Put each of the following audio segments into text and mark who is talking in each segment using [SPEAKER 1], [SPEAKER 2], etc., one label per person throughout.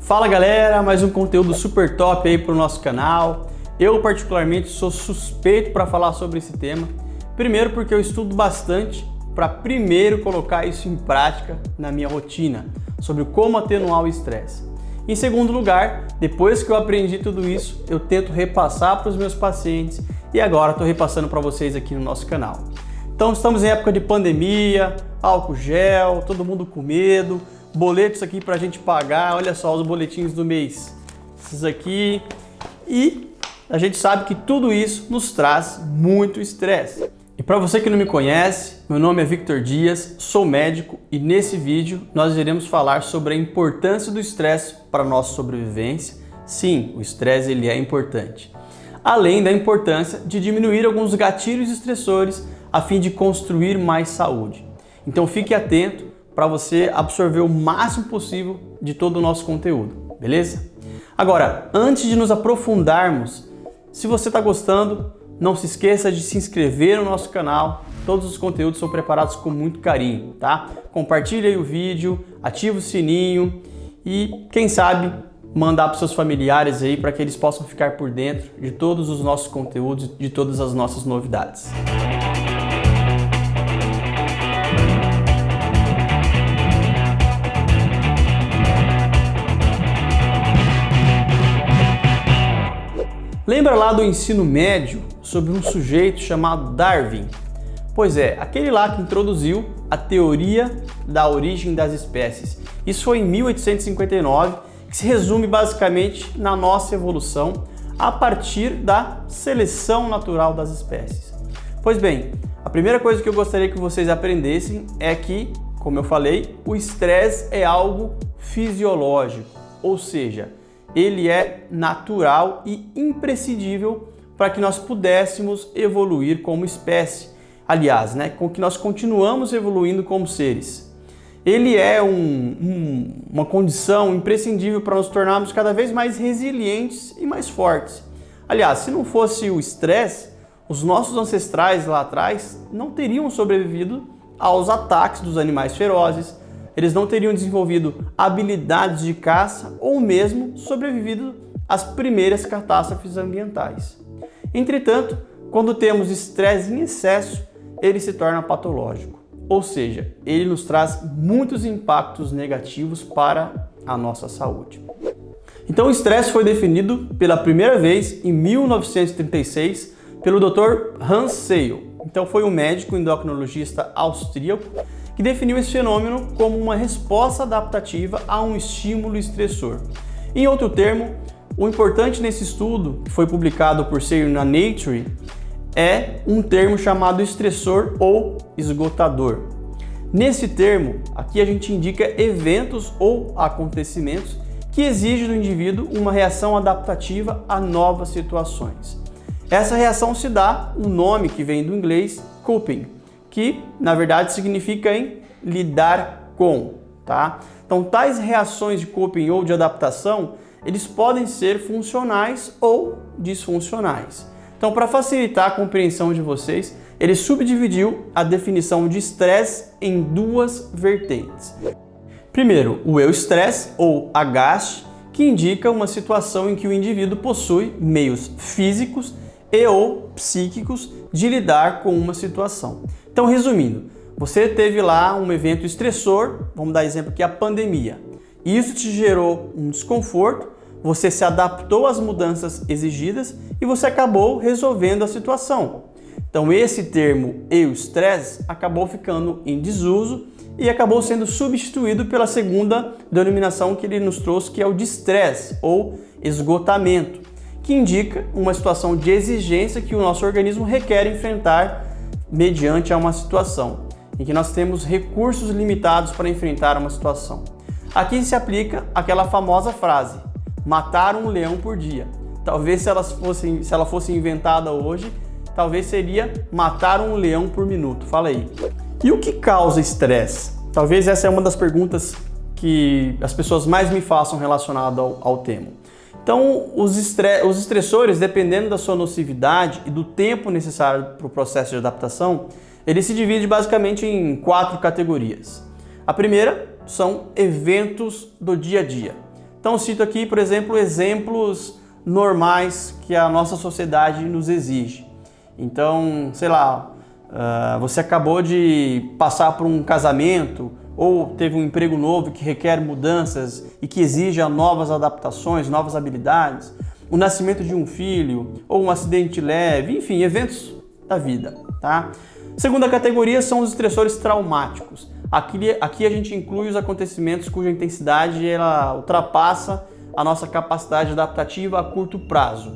[SPEAKER 1] Fala galera, mais um conteúdo super top aí para o nosso canal. Eu particularmente sou suspeito para falar sobre esse tema. Primeiro porque eu estudo bastante para primeiro colocar isso em prática na minha rotina, sobre como atenuar o estresse. Em segundo lugar, depois que eu aprendi tudo isso, eu tento repassar para os meus pacientes e agora estou repassando para vocês aqui no nosso canal. Então estamos em época de pandemia, álcool gel, todo mundo com medo, boletos aqui para a gente pagar, olha só os boletinhos do mês, esses aqui, e a gente sabe que tudo isso nos traz muito estresse. E para você que não me conhece, meu nome é Victor Dias, sou médico e nesse vídeo nós iremos falar sobre a importância do estresse para a nossa sobrevivência. Sim, o estresse ele é importante. Além da importância de diminuir alguns gatilhos estressores a fim de construir mais saúde. Então fique atento para você absorver o máximo possível de todo o nosso conteúdo, beleza? Agora, antes de nos aprofundarmos, se você está gostando, não se esqueça de se inscrever no nosso canal. Todos os conteúdos são preparados com muito carinho, tá? Compartilhe aí o vídeo, ative o sininho e, quem sabe, mandar para os seus familiares aí para que eles possam ficar por dentro de todos os nossos conteúdos, de todas as nossas novidades. Lembra lá do ensino médio sobre um sujeito chamado Darwin? Pois é, aquele lá que introduziu a teoria da origem das espécies. Isso foi em 1859, que se resume basicamente na nossa evolução a partir da seleção natural das espécies. Pois bem, a primeira coisa que eu gostaria que vocês aprendessem é que, como eu falei, o estresse é algo fisiológico, ou seja, ele é natural e imprescindível para que nós pudéssemos evoluir como espécie. Aliás, com que nós continuamos evoluindo como seres. Ele é uma condição imprescindível para nos tornarmos cada vez mais resilientes e mais fortes. Aliás, se não fosse o estresse, os nossos ancestrais lá atrás não teriam sobrevivido aos ataques dos animais ferozes, eles não teriam desenvolvido habilidades de caça ou mesmo sobrevivido às primeiras catástrofes ambientais. Entretanto, quando temos estresse em excesso, ele se torna patológico, ou seja, ele nos traz muitos impactos negativos para a nossa saúde. Então o estresse foi definido pela primeira vez em 1936 pelo Dr. Hans Seyl. Então foi um médico endocrinologista austríaco que definiu esse fenômeno como uma resposta adaptativa a um estímulo estressor. Em outro termo, o importante nesse estudo, que foi publicado por Seyl na Nature, é um termo chamado estressor ou esgotador. Nesse termo, aqui a gente indica eventos ou acontecimentos que exigem do indivíduo uma reação adaptativa a novas situações. Essa reação se dá um nome que vem do inglês coping, que na verdade significa em lidar com, tá? Então tais reações de coping ou de adaptação, eles podem ser funcionais ou disfuncionais. Então, para facilitar a compreensão de vocês, ele subdividiu a definição de estresse em duas vertentes. Primeiro, o eustresse ou agaste, que indica uma situação em que o indivíduo possui meios físicos e ou psíquicos de lidar com uma situação. Então, resumindo, você teve lá um evento estressor, vamos dar exemplo aqui, a pandemia. Isso te gerou um desconforto, você se adaptou às mudanças exigidas e você acabou resolvendo a situação. Então esse termo eustresse acabou ficando em desuso e acabou sendo substituído pela segunda denominação que ele nos trouxe, que é o distresse ou esgotamento, que indica uma situação de exigência que o nosso organismo requer enfrentar mediante a uma situação, em que nós temos recursos limitados para enfrentar uma situação. Aqui se aplica aquela famosa frase, matar um leão por dia. Talvez se ela fosse inventada hoje, talvez seria matar um leão por minuto. Fala aí. E o que causa estresse? Talvez essa é uma das perguntas que as pessoas mais me façam relacionado ao tema. Então, os estressores, dependendo da sua nocividade e do tempo necessário para o processo de adaptação, ele se divide basicamente em 4 categorias. A primeira são eventos do dia a dia. Então cito aqui, por exemplo, exemplos normais que a nossa sociedade nos exige. Então, sei lá, você acabou de passar por um casamento ou teve um emprego novo que requer mudanças e que exige novas adaptações, novas habilidades, o nascimento de um filho ou um acidente leve, enfim, eventos da vida, tá? Segunda categoria são os estressores traumáticos. Aqui a gente inclui os acontecimentos cuja intensidade ela ultrapassa a nossa capacidade adaptativa a curto prazo.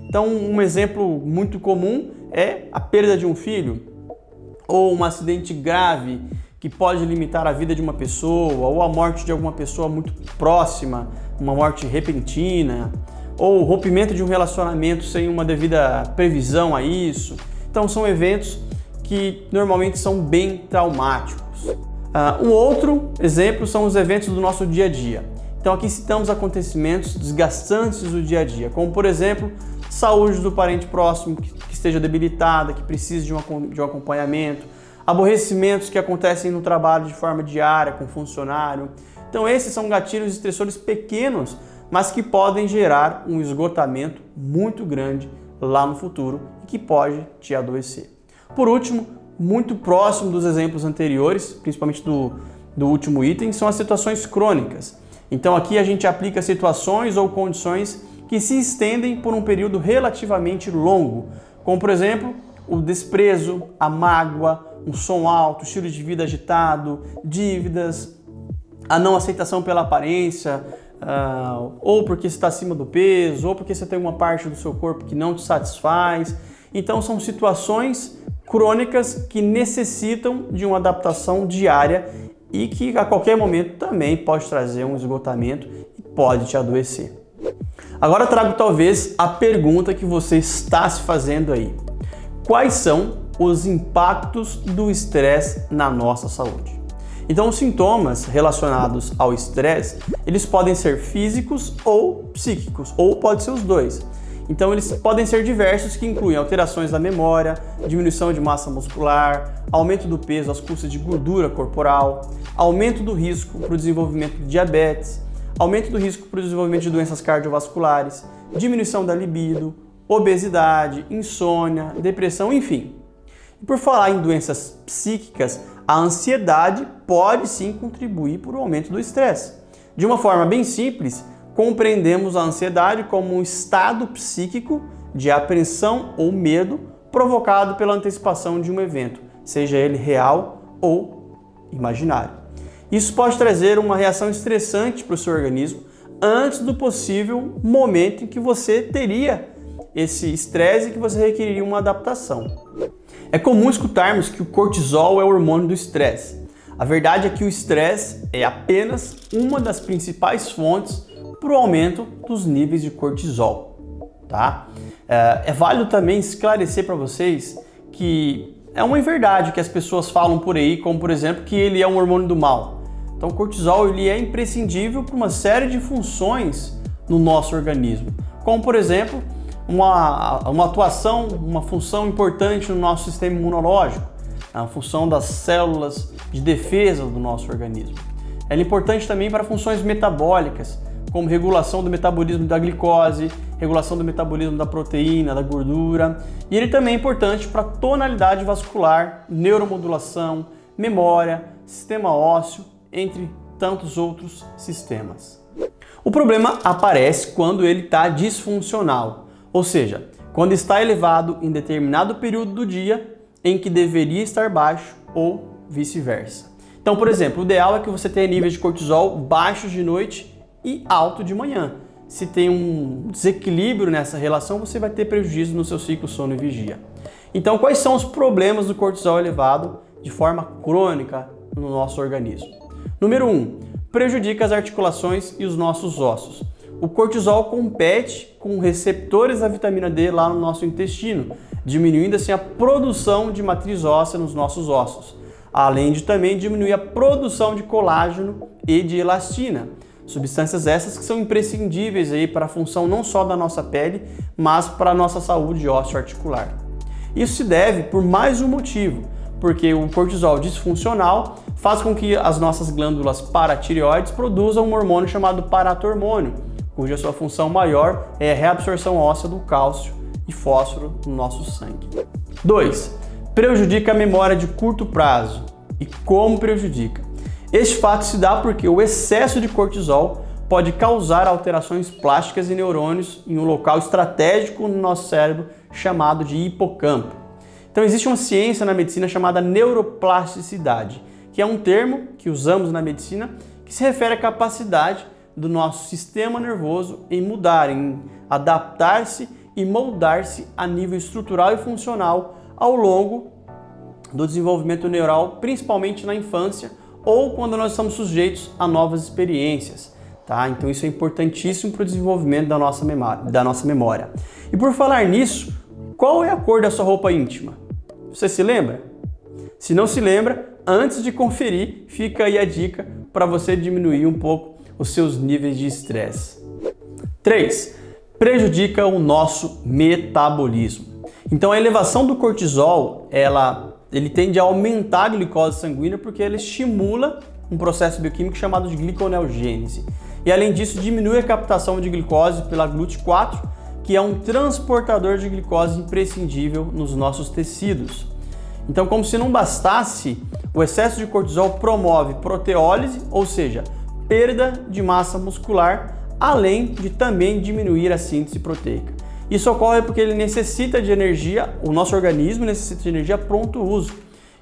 [SPEAKER 1] Então, um exemplo muito comum é a perda de um filho ou um acidente grave que pode limitar a vida de uma pessoa, ou a morte de alguma pessoa muito próxima, uma morte repentina, ou o rompimento de um relacionamento sem uma devida previsão a isso. Então são eventos que normalmente são bem traumáticos. Um outro exemplo são os eventos do nosso dia a dia. Então aqui citamos acontecimentos desgastantes do dia a dia, como por exemplo, saúde do parente próximo que esteja debilitada, que precise de um acompanhamento, aborrecimentos que acontecem no trabalho de forma diária com o funcionário. Então esses são gatilhos estressores pequenos, mas que podem gerar um esgotamento muito grande lá no futuro e que pode te adoecer. Por último, muito próximo dos exemplos anteriores, principalmente do último item, são as situações crônicas. Então aqui a gente aplica situações ou condições que se estendem por um período relativamente longo, como por exemplo, o desprezo, a mágoa, um som alto, estilo de vida agitado, dívidas, a não aceitação pela aparência, ou porque você está acima do peso, ou porque você tem uma parte do seu corpo que não te satisfaz. Então são situações crônicas que necessitam de uma adaptação diária e que a qualquer momento também pode trazer um esgotamento e pode te adoecer. Agora trago talvez a pergunta que você está se fazendo aí. Quais são os impactos do estresse na nossa saúde? Então, os sintomas relacionados ao estresse, eles podem ser físicos ou psíquicos, ou pode ser os dois. Então, eles podem ser diversos, que incluem alterações da memória, diminuição de massa muscular, aumento do peso às custas de gordura corporal, aumento do risco para o desenvolvimento de diabetes, aumento do risco para o desenvolvimento de doenças cardiovasculares, diminuição da libido, obesidade, insônia, depressão, enfim. E por falar em doenças psíquicas, a ansiedade pode sim contribuir para o aumento do estresse. De uma forma bem simples, compreendemos a ansiedade como um estado psíquico de apreensão ou medo provocado pela antecipação de um evento, seja ele real ou imaginário. Isso pode trazer uma reação estressante para o seu organismo antes do possível momento em que você teria esse estresse e que você requeriria uma adaptação. É comum escutarmos que o cortisol é o hormônio do estresse. A verdade é que o estresse é apenas uma das principais fontes para o aumento dos níveis de cortisol, tá? É válido também esclarecer para vocês que é uma inverdade que as pessoas falam por aí, como por exemplo que ele é um hormônio do mal. Então o cortisol ele é imprescindível para uma série de funções no nosso organismo, como por exemplo uma atuação, uma função importante no nosso sistema imunológico, a função das células de defesa do nosso organismo. Ele é importante também para funções metabólicas, como regulação do metabolismo da glicose, regulação do metabolismo da proteína, da gordura. E ele também é importante para a tonalidade vascular, neuromodulação, memória, sistema ósseo, entre tantos outros sistemas. O problema aparece quando ele está disfuncional, ou seja, quando está elevado em determinado período do dia em que deveria estar baixo ou vice-versa. Então, por exemplo, o ideal é que você tenha níveis de cortisol baixos de noite e alto de manhã. Se tem um desequilíbrio nessa relação, você vai ter prejuízo no seu ciclo sono e vigia. Então, quais são os problemas do cortisol elevado de forma crônica no nosso organismo? Número 1, prejudica as articulações e os nossos ossos. O cortisol compete com receptores da vitamina D lá no nosso intestino, diminuindo assim a produção de matriz óssea nos nossos ossos, além de também diminuir a produção de colágeno e de elastina. Substâncias essas que são imprescindíveis aí para a função não só da nossa pele, mas para a nossa saúde ósseo-articular. Isso se deve por mais um motivo, porque o cortisol disfuncional faz com que as nossas glândulas paratireoides produzam um hormônio chamado paratormônio, cuja sua função maior é a reabsorção óssea do cálcio e fósforo no nosso sangue. 2. Prejudica a memória de curto prazo. E como prejudica? Este fato se dá porque o excesso de cortisol pode causar alterações plásticas em neurônios em um local estratégico no nosso cérebro chamado de hipocampo. Então existe uma ciência na medicina chamada neuroplasticidade, que é um termo que usamos na medicina que se refere à capacidade do nosso sistema nervoso em mudar, em adaptar-se e moldar-se a nível estrutural e funcional ao longo do desenvolvimento neural, principalmente na infância ou quando nós estamos sujeitos a novas experiências. Tá? Então isso é importantíssimo para o desenvolvimento da nossa memória. E por falar nisso, qual é a cor da sua roupa íntima? Você se lembra? Se não se lembra, antes de conferir, fica aí a dica para você diminuir um pouco os seus níveis de estresse. 3. Prejudica o nosso metabolismo. Então a elevação do cortisol, ele tende a aumentar a glicose sanguínea porque ele estimula um processo bioquímico chamado de gliconeogênese. E além disso, diminui a captação de glicose pela GLUT4, que é um transportador de glicose imprescindível nos nossos tecidos. Então, como se não bastasse, o excesso de cortisol promove proteólise, ou seja, perda de massa muscular, além de também diminuir a síntese proteica. Isso ocorre porque ele necessita de energia, o nosso organismo necessita de energia pronto uso.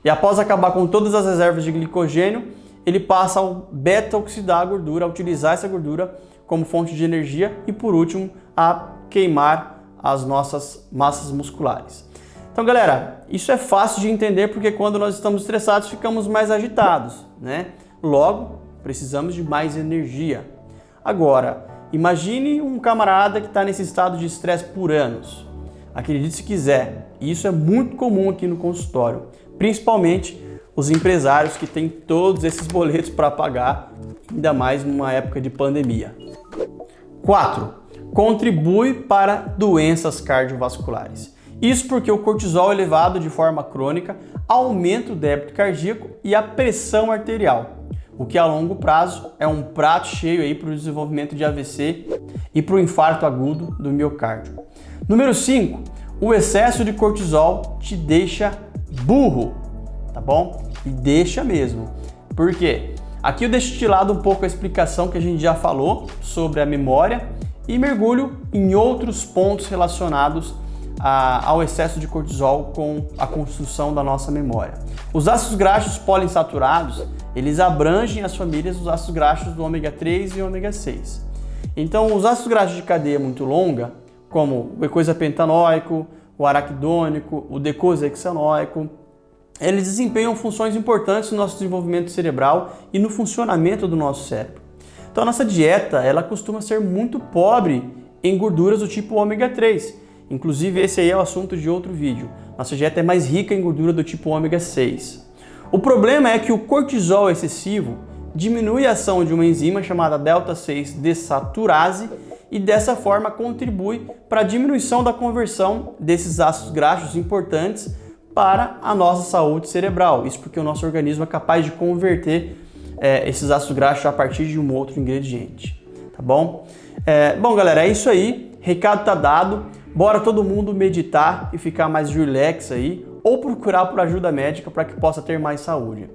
[SPEAKER 1] E após acabar com todas as reservas de glicogênio, ele passa a beta-oxidar a gordura, a utilizar essa gordura como fonte de energia e, por último, a queimar as nossas massas musculares. Então, galera, isso é fácil de entender porque quando nós estamos estressados ficamos mais agitados, né? Logo, precisamos de mais energia. Agora, imagine um camarada que está nesse estado de estresse por anos. Acredite se quiser, isso é muito comum aqui no consultório, principalmente os empresários que têm todos esses boletos para pagar, ainda mais numa época de pandemia. 4. Contribui para doenças cardiovasculares. Isso porque o cortisol elevado de forma crônica aumenta o débito cardíaco e a pressão arterial, o que a longo prazo é um prato cheio aí para o desenvolvimento de AVC e para o infarto agudo do miocárdio. Número 5. O excesso de cortisol te deixa burro, tá bom? E deixa mesmo. Por quê? Aqui eu deixo de lado um pouco a explicação que a gente já falou sobre a memória e mergulho em outros pontos relacionados ao excesso de cortisol com a construção da nossa memória. Os ácidos graxos poliinsaturados, eles abrangem as famílias dos ácidos graxos do ômega 3 e ômega 6. Então, os ácidos graxos de cadeia muito longa, como o eicosapentanoico, o araquidônico, o docosahexanoico, eles desempenham funções importantes no nosso desenvolvimento cerebral e no funcionamento do nosso cérebro. Então, a nossa dieta, ela costuma ser muito pobre em gorduras do tipo ômega 3. Inclusive, esse aí é o assunto de outro vídeo. Nossa dieta é mais rica em gordura do tipo ômega 6. O problema é que o cortisol excessivo diminui a ação de uma enzima chamada delta-6 desaturase e dessa forma contribui para a diminuição da conversão desses ácidos graxos importantes para a nossa saúde cerebral. Isso porque o nosso organismo é capaz de converter esses ácidos graxos a partir de um outro ingrediente, tá bom? Bom, galera, é isso aí. Recado tá dado. Bora todo mundo meditar e ficar mais relax aí, ou procurar por ajuda médica para que possa ter mais saúde.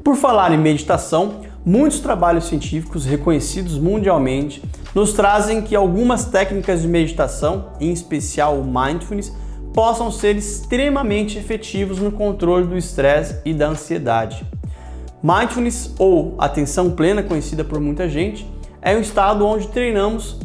[SPEAKER 1] Por falar em meditação, muitos trabalhos científicos reconhecidos mundialmente nos trazem que algumas técnicas de meditação, em especial o mindfulness, possam ser extremamente efetivos no controle do estresse e da ansiedade. Mindfulness, ou atenção plena, conhecida por muita gente, é um estado onde treinamos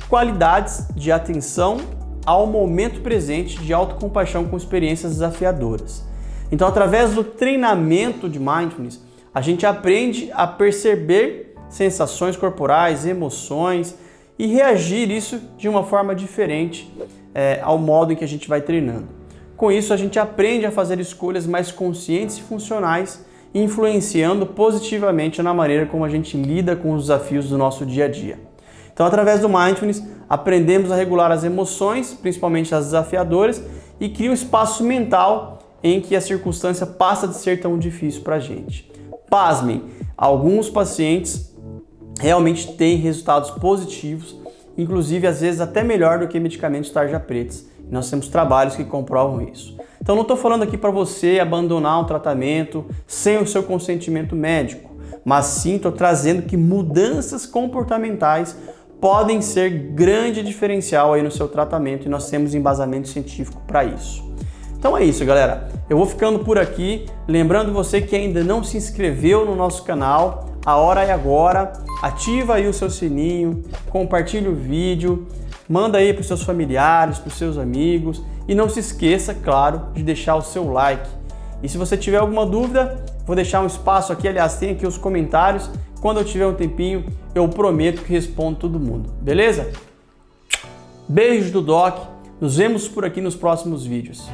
[SPEAKER 1] qualidades de atenção ao momento presente, de autocompaixão com experiências desafiadoras. Então, através do treinamento de mindfulness, a gente aprende a perceber sensações corporais, emoções e reagir isso de uma forma diferente ao modo em que a gente vai treinando. Com isso, a gente aprende a fazer escolhas mais conscientes e funcionais, influenciando positivamente na maneira como a gente lida com os desafios do nosso dia a dia. Então, através do mindfulness, aprendemos a regular as emoções, principalmente as desafiadoras, e cria um espaço mental em que a circunstância passa de ser tão difícil para a gente. Pasmem, alguns pacientes realmente têm resultados positivos, inclusive às vezes até melhor do que medicamentos tarja pretas. Nós temos trabalhos que comprovam isso. Então não estou falando aqui para você abandonar um tratamento sem o seu consentimento médico, mas sim estou trazendo que mudanças comportamentais podem ser grande diferencial aí no seu tratamento e nós temos embasamento científico para isso. Então é isso, galera. Eu vou ficando por aqui. Lembrando você que ainda não se inscreveu no nosso canal, a hora é agora. Ativa aí o seu sininho, compartilha o vídeo, manda aí para os seus familiares, para os seus amigos e não se esqueça, claro, de deixar o seu like. E se você tiver alguma dúvida, vou deixar um espaço aqui, aliás, tem aqui os comentários. Quando eu tiver um tempinho, eu prometo que respondo todo mundo, beleza? Beijos do Doc, nos vemos por aqui nos próximos vídeos.